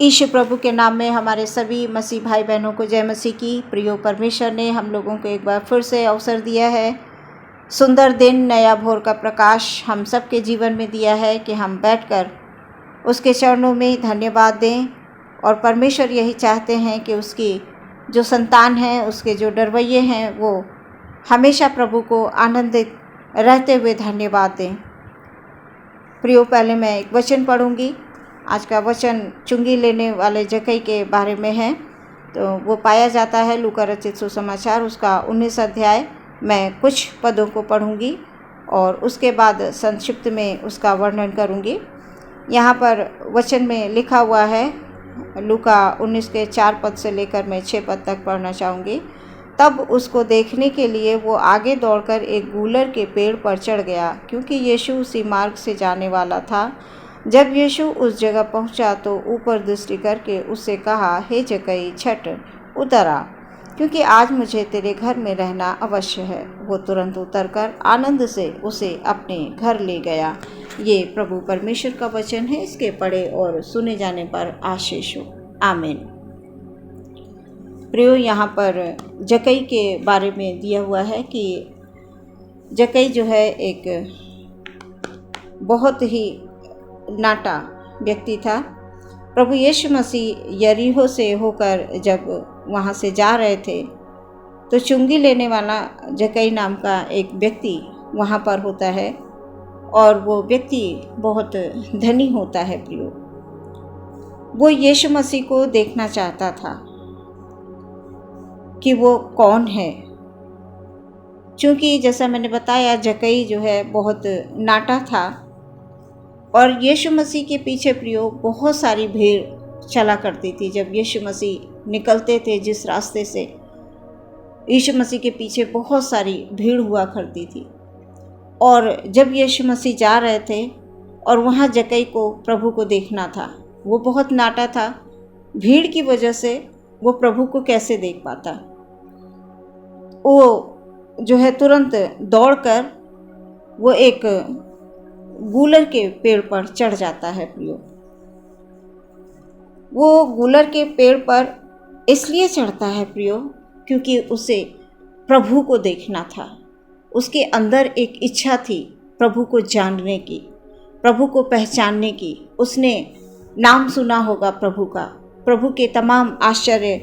Issue प्रभु के नाम में हमारे सभी मसीह भाई बहनों को जय मसीह की। प्रियो परमेश्वर ने हम लोगों को एक बार फिर से अवसर दिया है, सुंदर दिन, नया भोर का प्रकाश हम सब के जीवन में दिया है कि हम बैठकर उसके चरणों में धन्यवाद दें। और परमेश्वर यही चाहते हैं कि उसकी जो संतान हैं, उसके जो डरवैये हैं, वो हमेशा प्रभु को आनंदित रहते हुए धन्यवाद दें। प्रियो, पहले मैं एक वचन पढ़ूंगी। आज का वचन चुंगी लेने वाले जक्कई के बारे में है। तो वो पाया जाता है लूका रचित सुसमाचार उसका 19 अध्याय। मैं कुछ पदों को पढ़ूंगी और उसके बाद संक्षिप्त में उसका वर्णन करूंगी। यहाँ पर वचन में लिखा हुआ है, लूका 19 के 4 पद से लेकर मैं 6 पद तक पढ़ना चाहूँगी। तब उसको देखने के लिए वो आगे दौड़कर एक गूलर के पेड़ पर चढ़ गया, क्योंकि यीशु उसी मार्ग से जाने वाला था। जब यीशु उस जगह पहुंचा तो ऊपर दृष्टि करके उससे कहा, हे जक्कई, छठ उतर आ, क्योंकि आज मुझे तेरे घर में रहना अवश्य है। वो तुरंत उतरकर आनंद से उसे अपने घर ले गया। ये प्रभु परमेश्वर का वचन है। इसके पढ़े और सुने जाने पर आशीष हो। आमीन। प्रियो, यहाँ पर जक्कई के बारे में दिया हुआ है कि जक्कई जो है एक बहुत ही नाटा व्यक्ति था। प्रभु यीशु मसीह यरीहो से होकर जब वहाँ से जा रहे थे तो चुंगी लेने वाला जक्कई नाम का एक व्यक्ति वहाँ पर होता है, और वो व्यक्ति बहुत धनी होता है। प्रियो, वो यीशु मसीह को देखना चाहता था कि वो कौन है, क्योंकि जैसा मैंने बताया जक्कई जो है बहुत नाटा था और यीशु मसीह के पीछे प्रियो बहुत सारी भीड़ चला करती थी। जब यीशु मसीह निकलते थे जिस रास्ते से, यीशु मसीह के पीछे बहुत सारी भीड़ हुआ करती थी। और जब यीशु मसीह जा रहे थे और वहाँ जक्कई को प्रभु को देखना था, वो बहुत नाटा था। भीड़ की वजह से वो प्रभु को कैसे देख पाता। वो जो है तुरंत दौड़कर वो एक गूलर के पेड़ पर चढ़ जाता है। प्रियो, वो गूलर के पेड़ पर इसलिए चढ़ता है प्रियो, क्योंकि उसे प्रभु को देखना था। उसके अंदर एक इच्छा थी प्रभु को जानने की, प्रभु को पहचानने की। उसने नाम सुना होगा प्रभु का, प्रभु के तमाम आश्चर्य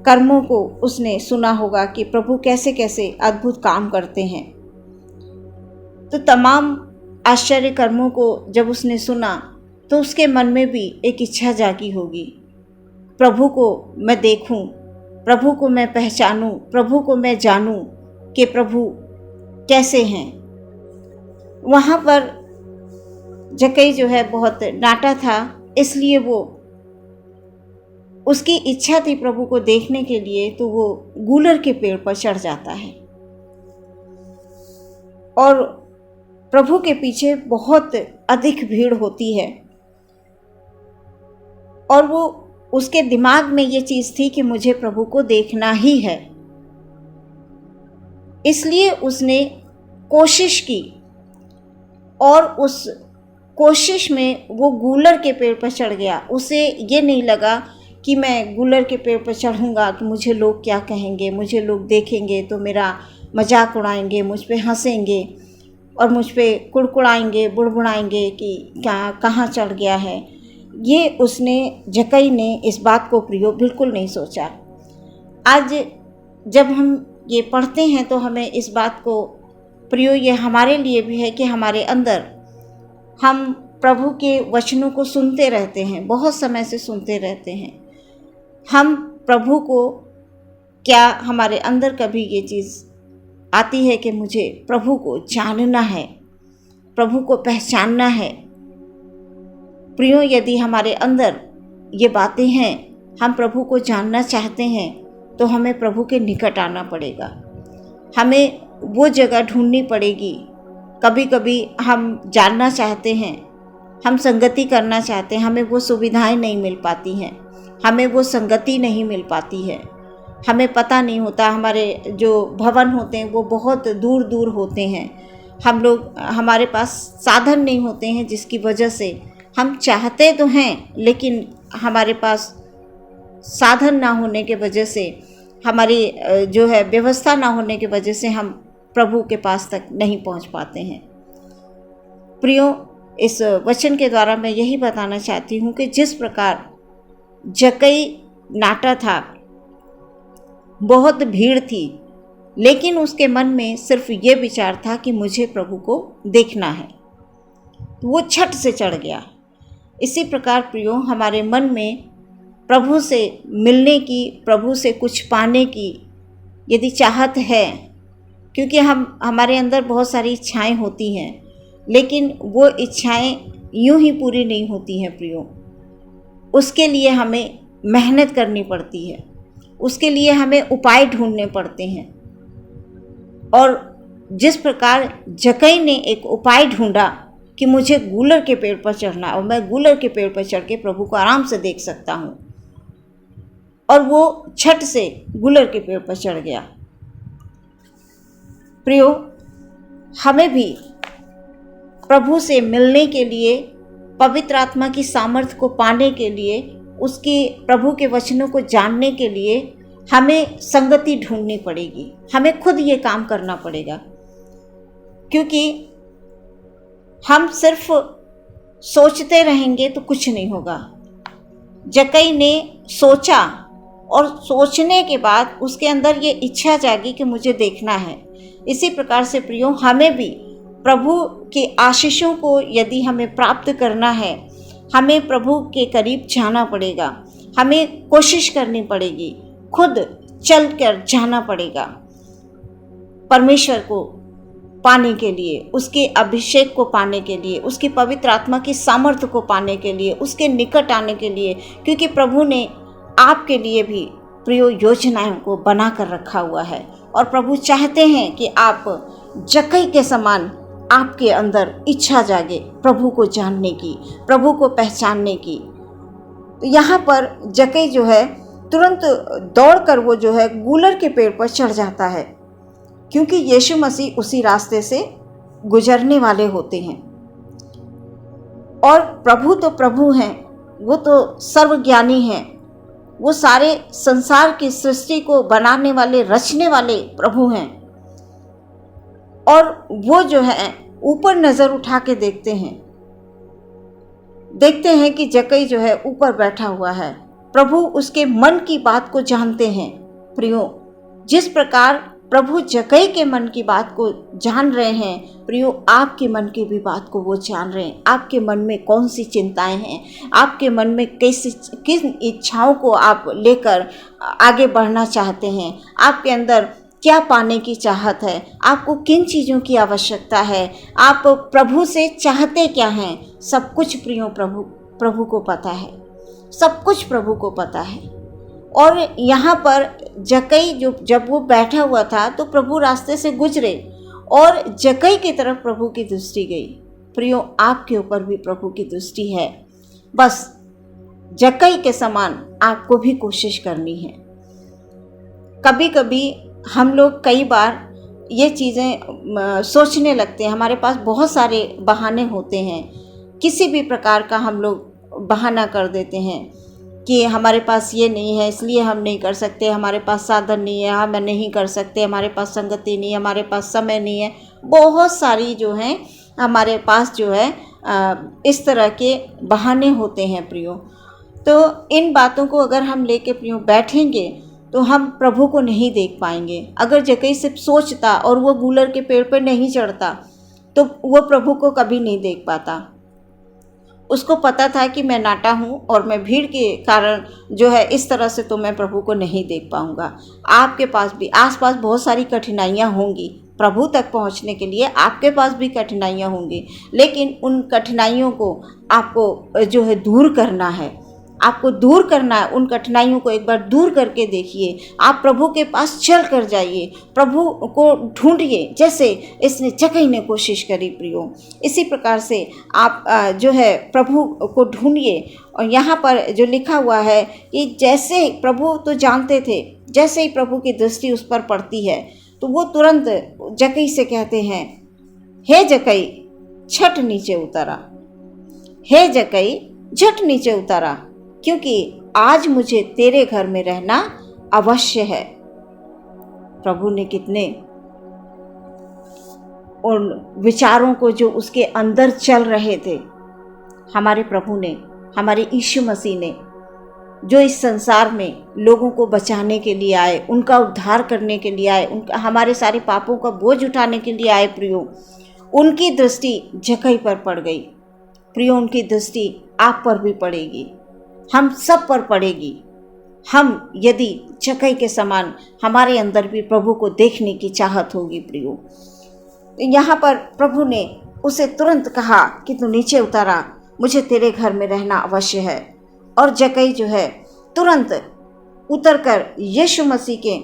कर्मों को उसने सुना होगा कि प्रभु कैसे कैसे अद्भुत काम करते हैं। तो तमाम आश्चर्य कर्मों को जब उसने सुना तो उसके मन में भी एक इच्छा जागी होगी, प्रभु को मैं देखूं, प्रभु को मैं पहचानूं, प्रभु को मैं जानूं कि प्रभु कैसे हैं। वहाँ पर जक्कई जो है बहुत नाटा था, इसलिए वो उसकी इच्छा थी प्रभु को देखने के लिए, तो वो गूलर के पेड़ पर चढ़ जाता है। और प्रभु के पीछे बहुत अधिक भीड़ होती है और वो उसके दिमाग में ये चीज़ थी कि मुझे प्रभु को देखना ही है। इसलिए उसने कोशिश की और उस कोशिश में वो गूलर के पेड़ पर चढ़ गया। उसे ये नहीं लगा कि मैं गूलर के पेड़ पर चढ़ूँगा तो मुझे लोग क्या कहेंगे, मुझे लोग देखेंगे तो मेरा मजाक उड़ाएंगे, मुझ पे हंसेंगे और मुझ पे कुड़कुड़ाएंगे, बुड़बुड़ाएंगे कि क्या कहाँ चढ़ गया है। ये जक्कई ने इस बात को प्रियो बिल्कुल नहीं सोचा। आज जब हम ये पढ़ते हैं तो हमें इस बात को प्रियो, ये हमारे लिए भी है कि हमारे अंदर हम प्रभु के वचनों को सुनते रहते हैं, बहुत समय से सुनते रहते हैं। हम प्रभु को, क्या हमारे अंदर कभी ये चीज़ आती है कि मुझे प्रभु को जानना है, प्रभु को पहचानना है। प्रियो, यदि हमारे अंदर ये बातें हैं, हम प्रभु को जानना चाहते हैं, तो हमें प्रभु के निकट आना पड़ेगा। हमें वो जगह ढूंढनी पड़ेगी। कभी कभी हम जानना चाहते हैं, हम संगति करना चाहते हैं, हमें वो सुविधाएं नहीं मिल पाती हैं, हमें वो संगति नहीं मिल पाती है, हमें पता नहीं होता। हमारे जो भवन होते हैं वो बहुत दूर दूर होते हैं। हमारे पास साधन नहीं होते हैं, जिसकी वजह से हम चाहते तो हैं लेकिन हमारे पास साधन ना होने के वजह से, हमारी जो है व्यवस्था ना होने की वजह से हम प्रभु के पास तक नहीं पहुंच पाते हैं। प्रियो, इस वचन के द्वारा मैं यही बताना चाहती हूँ कि जिस प्रकार जक्कई नाटा था, बहुत भीड़ थी, लेकिन उसके मन में सिर्फ ये विचार था कि मुझे प्रभु को देखना है, वो छठ से चढ़ गया। इसी प्रकार प्रियो, हमारे मन में प्रभु से मिलने की, प्रभु से कुछ पाने की यदि चाहत है, क्योंकि हमारे अंदर बहुत सारी इच्छाएं होती हैं, लेकिन वो इच्छाएं यूं ही पूरी नहीं होती हैं प्रियो। उसके लिए हमें मेहनत करनी पड़ती है, उसके लिए हमें उपाय ढूंढने पड़ते हैं। और जिस प्रकार जक्कई ने एक उपाय ढूंढा कि मुझे गूलर के पेड़ पर चढ़ना और मैं गूलर के पेड़ पर चढ़ के प्रभु को आराम से देख सकता हूँ, और वो छठ से गूलर के पेड़ पर चढ़ गया। प्रियो, हमें भी प्रभु से मिलने के लिए, पवित्र आत्मा की सामर्थ्य को पाने के लिए, उसके प्रभु के वचनों को जानने के लिए हमें संगति ढूंढनी पड़ेगी। हमें खुद ये काम करना पड़ेगा, क्योंकि हम सिर्फ सोचते रहेंगे तो कुछ नहीं होगा। जक्कई ने सोचा और सोचने के बाद उसके अंदर ये इच्छा जागी कि मुझे देखना है। इसी प्रकार से प्रियो, हमें भी प्रभु के आशीषों को यदि हमें प्राप्त करना है, हमें प्रभु के करीब जाना पड़ेगा, हमें कोशिश करनी पड़ेगी, खुद चल कर जाना पड़ेगा परमेश्वर को पाने के लिए, उसके अभिषेक को पाने के लिए, उसकी पवित्र आत्मा की सामर्थ्य को पाने के लिए, उसके निकट आने के लिए, क्योंकि प्रभु ने आपके लिए भी प्रियो योजनाओं को बना कर रखा हुआ है। और प्रभु चाहते हैं कि आप जक्कई के समान आपके अंदर इच्छा जागे प्रभु को जानने की, प्रभु को पहचानने की। तो यहाँ पर जक्कई जो है तुरंत दौड़कर वो जो है गूलर के पेड़ पर चढ़ जाता है, क्योंकि यीशु मसीह उसी रास्ते से गुजरने वाले होते हैं। और प्रभु तो प्रभु हैं, वो तो सर्वज्ञानी हैं, वो सारे संसार की सृष्टि को बनाने वाले, रचने वाले प्रभु हैं। और वो जो है ऊपर नज़र उठा के देखते हैं कि जक्कई जो है ऊपर बैठा हुआ है। प्रभु उसके मन की बात को जानते हैं। प्रियो, जिस प्रकार प्रभु जक्कई के मन की बात को जान रहे हैं, प्रियो आपके मन की भी बात को वो जान रहे हैं। आपके मन में कौन सी चिंताएं हैं, आपके मन में किन इच्छाओं को आप लेकर आगे बढ़ना चाहते हैं, आपके अंदर क्या पाने की चाहत है, आपको किन चीज़ों की आवश्यकता है, आप प्रभु से चाहते क्या हैं, सब कुछ प्रियो प्रभु को पता है, सब कुछ प्रभु को पता है। और यहाँ पर जक्कई जब वो बैठा हुआ था तो प्रभु रास्ते से गुजरे और जक्कई की तरफ प्रभु की दृष्टि गई। प्रियो, आपके ऊपर भी प्रभु की दृष्टि है, बस जक्कई के समान आपको भी कोशिश करनी है। कभी कभी हम लोग कई बार ये चीज़ें सोचने लगते हैं, हमारे पास बहुत सारे बहाने होते हैं, किसी भी प्रकार का हम लोग बहाना कर देते हैं कि हमारे पास ये नहीं है इसलिए हम नहीं कर सकते, हमारे पास साधन नहीं है हम नहीं कर सकते, हमारे पास संगति नहीं है, हमारे पास समय नहीं है। बहुत सारी जो हैं हमारे पास जो है इस तरह के बहाने होते हैं प्रियो। तो इन बातों को अगर हम लेके प्रियो बैठेंगे तो हम प्रभु को नहीं देख पाएंगे। अगर जक्कई सिर्फ सोचता और वो गूलर के पेड़ पर नहीं चढ़ता तो वो प्रभु को कभी नहीं देख पाता। उसको पता था कि मैं नाटा हूँ और मैं भीड़ के कारण जो है इस तरह से तो मैं प्रभु को नहीं देख पाऊँगा। आपके पास भी आसपास बहुत सारी कठिनाइयाँ होंगी, प्रभु तक पहुँचने के लिए आपके पास भी कठिनाइयाँ होंगी, लेकिन उन कठिनाइयों को आपको जो है दूर करना है, आपको दूर करना है। उन कठिनाइयों को एक बार दूर करके देखिए, आप प्रभु के पास चल कर जाइए, प्रभु को ढूंढिए, जैसे इसने जक्कई ने कोशिश करी प्रियो। इसी प्रकार से आप जो है प्रभु को ढूंढिए। और यहाँ पर जो लिखा हुआ है कि जैसे प्रभु तो जानते थे, जैसे ही प्रभु की दृष्टि उस पर पड़ती है तो वो तुरंत जक्कई से कहते हैं, हे जक्कई झट नीचे उतरा, हे जक्कई झट नीचे उतरा। क्योंकि आज मुझे तेरे घर में रहना अवश्य है। प्रभु ने कितने उन विचारों को जो उसके अंदर चल रहे थे, हमारे प्रभु ने, हमारे यीशु मसीह ने, जो इस संसार में लोगों को बचाने के लिए आए, उनका उद्धार करने के लिए आए, उनका हमारे सारे पापों का बोझ उठाने के लिए आए प्रियो, उनकी दृष्टि जक्कई पर पड़ गई। प्रियो, उनकी दृष्टि आप पर भी पड़ेगी, हम सब पर पड़ेगी। हम यदि जक्कई के समान हमारे अंदर भी प्रभु को देखने की चाहत होगी प्रियो। यहाँ पर प्रभु ने उसे तुरंत कहा कि तू नीचे उतारा, मुझे तेरे घर में रहना अवश्य है। और जक्कई जो है तुरंत उतरकर यीशु मसीह के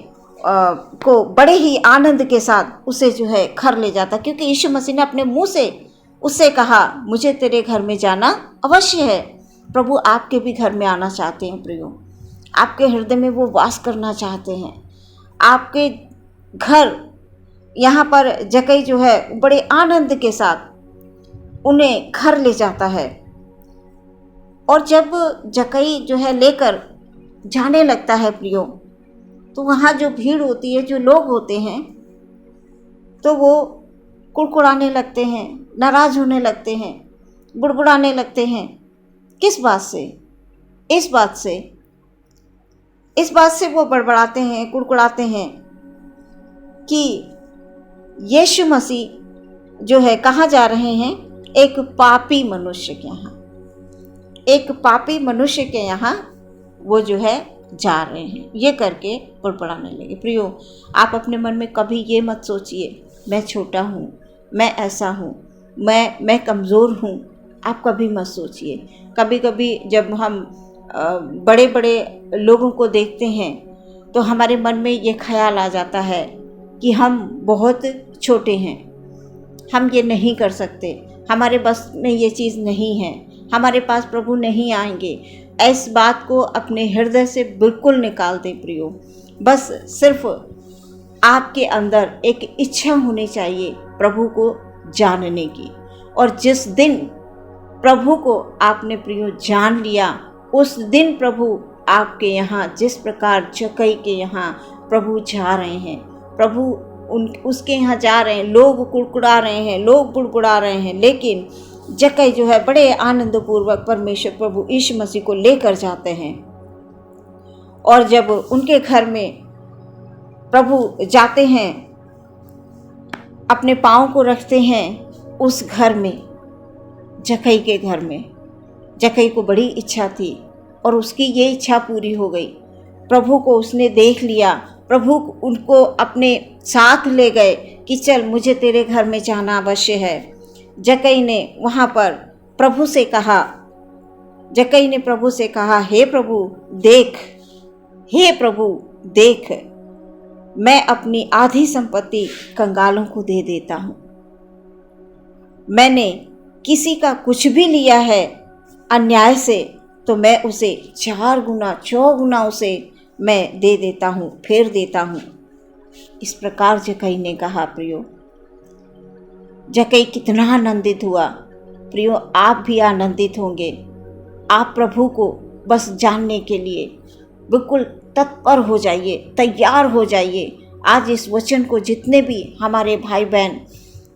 को बड़े ही आनंद के साथ उसे जो है घर ले जाता, क्योंकि यीशु मसीह ने अपने मुंह से उससे कहा मुझे तेरे घर में जाना अवश्य है। प्रभु आपके भी घर में आना चाहते हैं प्रियो, आपके हृदय में वो वास करना चाहते हैं। आपके घर यहाँ पर जक्कई जो है बड़े आनंद के साथ उन्हें घर ले जाता है। और जब जक्कई जो है लेकर जाने लगता है प्रियो, तो वहाँ जो भीड़ होती है, जो लोग होते हैं, तो वो कुड़कुड़ाने लगते हैं, नाराज़ होने लगते हैं, बुड़बुड़ाने लगते हैं। किस बात से? इस बात से वो बड़बड़ाते हैं, कुड़कुड़ाते हैं कि यीशु मसीह जो है कहाँ जा रहे हैं? एक पापी मनुष्य के यहाँ, एक पापी मनुष्य के यहाँ वो जो है जा रहे हैं। ये करके बड़बड़ाने लगे। प्रियो, आप अपने मन में कभी ये मत सोचिए मैं छोटा हूँ, मैं ऐसा हूँ, मैं कमज़ोर हूँ। आप कभी मत सोचिए। कभी कभी जब हम बड़े बड़े लोगों को देखते हैं तो हमारे मन में ये ख्याल आ जाता है कि हम बहुत छोटे हैं, हम ये नहीं कर सकते, हमारे बस में ये चीज़ नहीं है, हमारे पास प्रभु नहीं आएंगे। इस बात को अपने हृदय से बिल्कुल निकाल दें प्रियो। बस सिर्फ आपके अंदर एक इच्छा होनी चाहिए प्रभु को जानने की। और जिस दिन प्रभु को आपने प्रियो जान लिया, उस दिन प्रभु आपके यहाँ जिस प्रकार जक्कई के यहाँ प्रभु जा रहे हैं, प्रभु उसके यहाँ जा रहे हैं, लोग कुड़कुड़ा रहे हैं, लोग बुड़बुड़ा रहे हैं, लेकिन जक्कई जो है बड़े आनंदपूर्वक परमेश्वर प्रभु यीशु मसीह को लेकर जाते हैं। और जब उनके घर में प्रभु जाते हैं, अपने पाँव को रखते हैं उस घर में, जक्कई के घर में। जक्कई को बड़ी इच्छा थी और उसकी ये इच्छा पूरी हो गई। प्रभु को उसने देख लिया, प्रभु उनको अपने साथ ले गए कि चल मुझे तेरे घर में जाना अवश्य है। जक्कई ने वहाँ पर प्रभु से कहा, जक्कई ने प्रभु से कहा, हे प्रभु देख, हे प्रभु देख, मैं अपनी आधी संपत्ति कंगालों को दे देता हूँ। मैंने किसी का कुछ भी लिया है अन्याय से तो मैं उसे 4 गुना 4 गुना उसे मैं दे देता हूँ, फेर देता हूँ। इस प्रकार जक्कई ने कहा प्रियो। जक्कई कितना आनंदित हुआ प्रियो। आप भी आनंदित होंगे। आप प्रभु को बस जानने के लिए बिल्कुल तत्पर हो जाइए, तैयार हो जाइए। आज इस वचन को जितने भी हमारे भाई बहन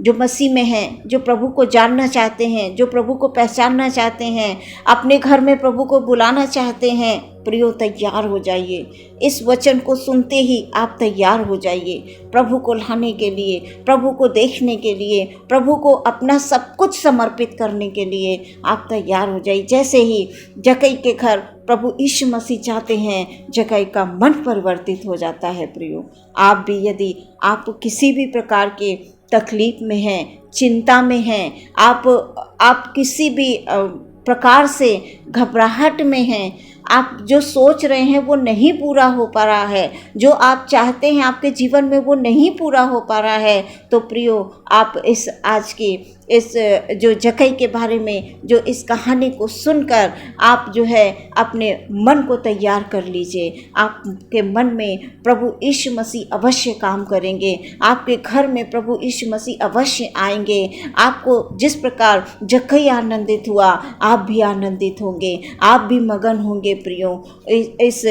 जो मसीह में हैं, जो प्रभु को जानना चाहते हैं, जो प्रभु को पहचानना चाहते हैं, अपने घर में प्रभु को बुलाना चाहते हैं, प्रियो तैयार हो जाइए। इस वचन को सुनते ही आप तैयार हो जाइए प्रभु को लाने के लिए, प्रभु को देखने के लिए, प्रभु को अपना सब कुछ समर्पित करने के लिए आप तैयार हो जाइए। जैसे ही जक्कई के घर प्रभु यीशु मसीह चाहते हैं, जक्कई का मन परिवर्तित हो जाता है। प्रियो, आप भी यदि आप किसी भी प्रकार के तकलीफ में हैं, चिंता में हैं, आप किसी भी प्रकार से घबराहट में हैं, आप जो सोच रहे हैं वो नहीं पूरा हो पा रहा है, जो आप चाहते हैं आपके जीवन में वो नहीं पूरा हो पा रहा है, तो प्रियो आप इस आज के इस जो जक्कई के बारे में जो इस कहानी को सुनकर आप जो है अपने मन को तैयार कर लीजिए। आपके मन में प्रभु यीशु मसीह अवश्य काम करेंगे, आपके घर में प्रभु यीशु मसीह अवश्य आएंगे। आपको जिस प्रकार जक्कई आनंदित हुआ, आप भी आनंदित होंगे, आप भी मगन होंगे। प्रियो, इस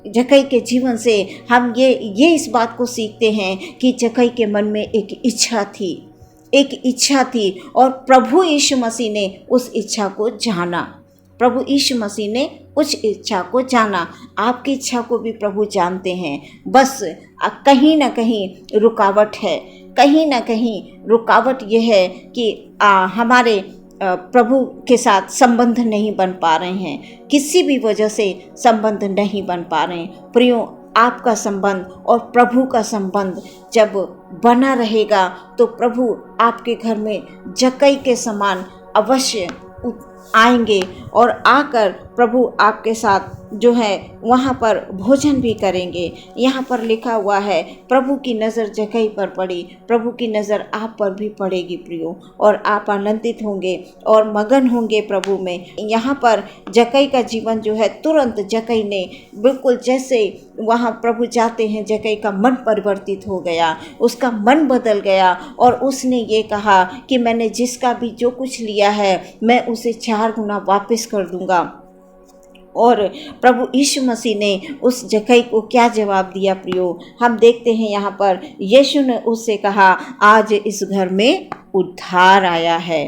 जक्कई के जीवन से हम ये इस बात को सीखते हैं कि जक्कई के मन में एक इच्छा थी और प्रभु यीशु मसीह ने उस इच्छा को जाना। प्रभु यीशु मसीह ने उस इच्छा को जाना। आपकी इच्छा को भी प्रभु जानते हैं, बस कहीं ना कहीं रुकावट है। कहीं ना कहीं रुकावट यह है कि हमारे प्रभु के साथ संबंध नहीं बन पा रहे हैं, किसी भी वजह से संबंध नहीं बन पा रहे हैं। प्रियो, आपका संबंध और प्रभु का संबंध जब बना रहेगा तो प्रभु आपके घर में जक्कई के समान अवश्य आएंगे और आकर प्रभु आपके साथ जो है वहाँ पर भोजन भी करेंगे। यहाँ पर लिखा हुआ है, प्रभु की नज़र जक्कई पर पड़ी, प्रभु की नज़र आप पर भी पड़ेगी प्रियो, और आप आनंदित होंगे और मगन होंगे प्रभु में। यहाँ पर जक्कई का जीवन जो है, तुरंत जक्कई ने बिल्कुल जैसे वहाँ प्रभु जाते हैं, जक्कई का मन परिवर्तित हो गया, उसका मन बदल गया और उसने ये कहा कि मैंने जिसका भी जो कुछ लिया है मैं उसे 4 गुना वापस कर दूंगा। और प्रभु यीशु मसीह ने उस जक्कई को क्या जवाब दिया प्रियो, हम देखते हैं यहाँ पर यीशु ने उससे कहा, आज इस घर में उद्धार आया है।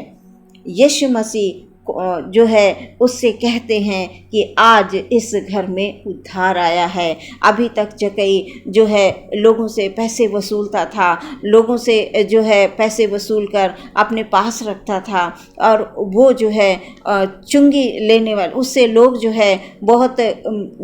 यीशु मसीह जो है उससे कहते हैं कि आज इस घर में उद्धार आया है। अभी तक जक्कई जो है लोगों से पैसे वसूलता था, लोगों से जो है पैसे वसूल कर अपने पास रखता था और वो जो है चुंगी लेने वाले, उससे लोग जो है बहुत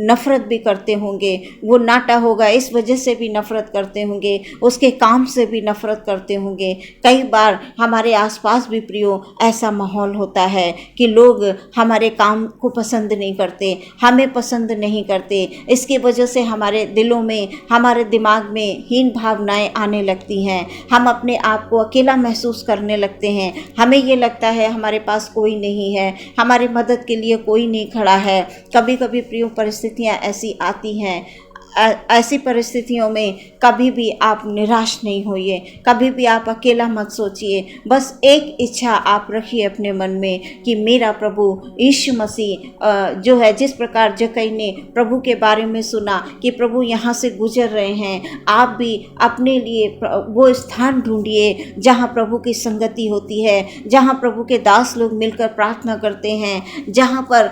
नफ़रत भी करते होंगे। वो नाटा होगा इस वजह से भी नफ़रत करते होंगे, उसके काम से भी नफ़रत करते होंगे। कई बार हमारे आसपास भी प्रियो ऐसा माहौल होता है कि लोग हमारे काम को पसंद नहीं करते, हमें पसंद नहीं करते। इसकी वजह से हमारे दिलों में, हमारे दिमाग में हीन भावनाएं आने लगती हैं। हम अपने आप को अकेला महसूस करने लगते हैं। हमें ये लगता है हमारे पास कोई नहीं है, हमारी मदद के लिए कोई नहीं खड़ा है। कभी कभी प्रिय परिस्थितियाँ ऐसी आती हैं। ऐसी परिस्थितियों में कभी भी आप निराश नहीं होइए, कभी भी आप अकेला मत सोचिए। बस एक इच्छा आप रखिए अपने मन में कि मेरा प्रभु यीशु मसीह जो है, जिस प्रकार जक्कई ने प्रभु के बारे में सुना कि प्रभु यहाँ से गुजर रहे हैं, आप भी अपने लिए वो स्थान ढूंढिए जहाँ प्रभु की संगति होती है, जहाँ प्रभु के दास लोग मिलकर प्रार्थना करते हैं, जहाँ पर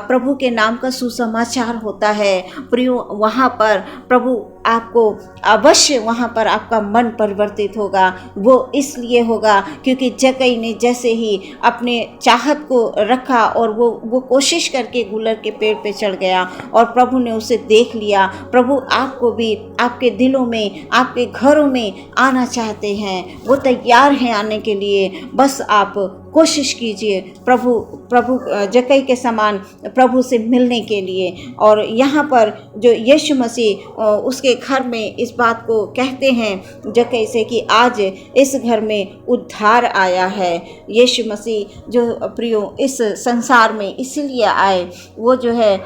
प्रभु के नाम का सुसमाचार होता है। प्रियो, वहाँ पर प्रभु आपको अवश्य, वहाँ पर आपका मन परिवर्तित होगा। वो इसलिए होगा क्योंकि जक्कई ने जैसे ही अपने चाहत को रखा और वो कोशिश करके गुलर के पेड़ पे चढ़ गया और प्रभु ने उसे देख लिया। प्रभु आपको भी आपके दिलों में, आपके घरों में आना चाहते हैं, वो तैयार हैं आने के लिए। बस आप कोशिश कीजिए प्रभु जक्कई के समान प्रभु से मिलने के लिए। और यहाँ पर जो यीशु मसीह उसके घर में इस बात को कहते हैं जक्कई से कि आज इस घर में उद्धार आया है। यीशु मसीह जो प्रियो इस संसार में इसलिए आए, वो जो है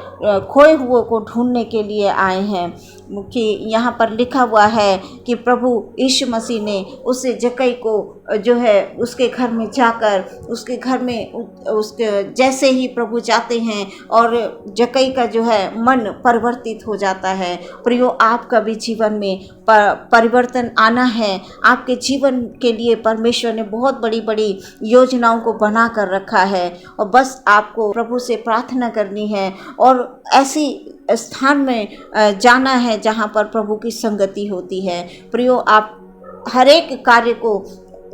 खोए हुए को ढूंढने के लिए आए हैं। कि यहाँ पर लिखा हुआ है कि प्रभु यीशु मसीह ने उसे जक्कई को जो है उसके घर में जाकर, उसके घर में उसके जैसे ही प्रभु जाते हैं और जक्कई का जो है मन परिवर्तित हो जाता है। प्रियो, आपका भी जीवन में परिवर्तन आना है। आपके जीवन के लिए परमेश्वर ने बहुत बड़ी बड़ी योजनाओं को बना कर रखा है और बस आपको प्रभु से प्रार्थना करनी है और ऐसी स्थान में जाना है जहाँ पर प्रभु की संगति होती है। प्रियो, आप हर एक कार्य को,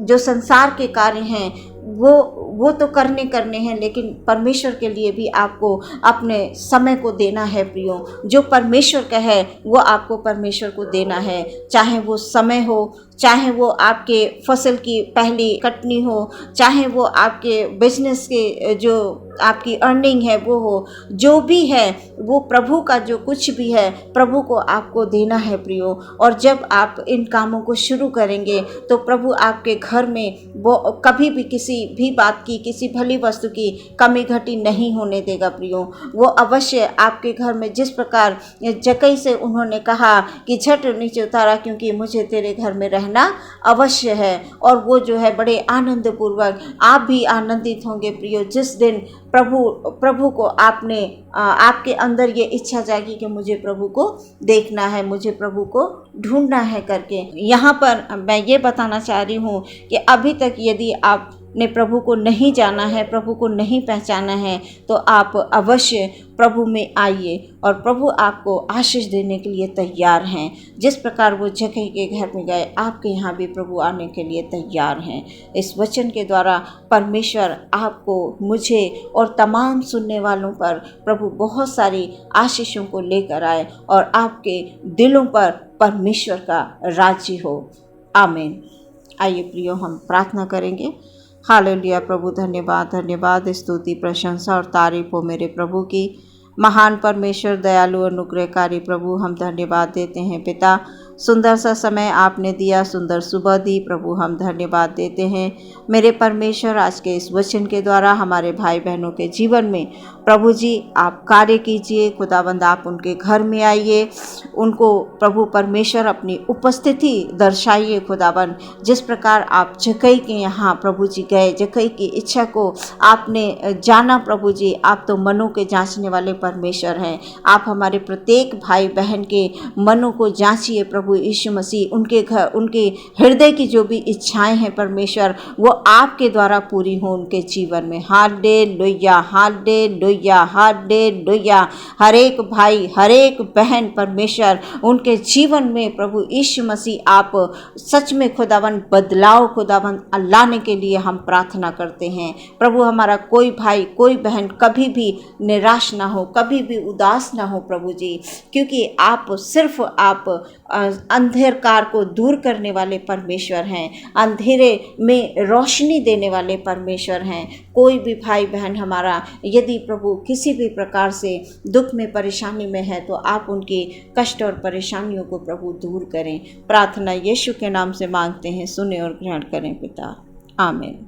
जो संसार के कार्य हैं, वो तो करने हैं, लेकिन परमेश्वर के लिए भी आपको अपने समय को देना है। प्रियो, जो परमेश्वर का है वो आपको परमेश्वर को देना है, चाहे वो समय हो, चाहे वो आपके फसल की पहली कटनी हो, चाहे वो आपके बिजनेस के जो आपकी अर्निंग है वो हो, जो भी है वो प्रभु का जो कुछ भी है प्रभु को आपको देना है प्रियो। और जब आप इन कामों को शुरू करेंगे तो प्रभु आपके घर में वो कभी भी किसी भी बात की, किसी भली वस्तु की कमी घटी नहीं होने देगा प्रियो। वो अवश्य आपके घर में जिस प्रकार जक्कई से उन्होंने कहा कि झट नीचे उतारा क्योंकि मुझे तेरे घर में रहना अवश्य है, और वो जो है बड़े आनंद पूर्वक आप भी आनंदित होंगे प्रियो जिस दिन प्रभु को आपके अंदर ये इच्छा जागी कि मुझे प्रभु को देखना है, मुझे प्रभु को ढूंढना है करके। यहाँ पर मैं ये बताना चाह रही हूँ कि अभी तक यदि आपने प्रभु को नहीं जाना है, प्रभु को नहीं पहचाना है, तो आप अवश्य प्रभु में आइए और प्रभु आपको आशीष देने के लिए तैयार हैं। जिस प्रकार वो जक्कई के घर में गए, आपके यहाँ भी प्रभु आने के लिए तैयार हैं। इस वचन के द्वारा परमेश्वर आपको, मुझे और तमाम सुनने वालों पर प्रभु बहुत सारी आशीषों को लेकर आए और आपके दिलों पर परमेश्वर का राज्य हो। आमीन। आइए प्रियो हम प्रार्थना करेंगे। हालेलुया। प्रभु धन्यवाद, धन्यवाद, स्तुति, प्रशंसा और तारीफ हो मेरे प्रभु की। महान परमेश्वर, दयालु, अनुग्रहकारी प्रभु, हम धन्यवाद देते हैं पिता। सुंदर सा समय आपने दिया, सुंदर सुबह दी प्रभु, हम धन्यवाद देते हैं मेरे परमेश्वर। आज के इस वचन के द्वारा हमारे भाई बहनों के जीवन में प्रभु जी आप कार्य कीजिए। खुदावंद आप उनके घर में आइए, उनको प्रभु परमेश्वर अपनी उपस्थिति दर्शाइए। खुदावंद जिस प्रकार आप जक्कई के यहाँ प्रभु जी गए, जक्कई की इच्छा को आपने जाना प्रभु जी, आप तो मनों के जांचने वाले परमेश्वर हैं। आप हमारे प्रत्येक भाई बहन के मनों को जांचिए प्रभु यीशु मसीह। उनके घर, उनके हृदय की जो भी इच्छाएं हैं परमेश्वर, वो आपके द्वारा पूरी हो उनके जीवन में। Hallelujah, hallelujah, hallelujah. हर एक भाई, हर एक बहन परमेश्वर, उनके जीवन में प्रभु यीशु मसीह आप सच में खुदावन बदलाव खुदावन लाने के लिए हम प्रार्थना करते हैं प्रभु। हमारा कोई भाई, कोई बहन कभी भी निराश ना हो, कभी भी उदास ना हो प्रभु जी, क्योंकि आप सिर्फ आप अंधकार को दूर करने वाले परमेश्वर हैं, अंधेरे में रोशनी देने वाले परमेश्वर हैं। कोई भी भाई बहन हमारा यदि प्रभु किसी भी प्रकार से दुख में, परेशानी में है, तो आप उनकी कष्ट और परेशानियों को प्रभु दूर करें। प्रार्थना यीशु के नाम से मांगते हैं, सुने और ग्रहण करें पिता। आमीन।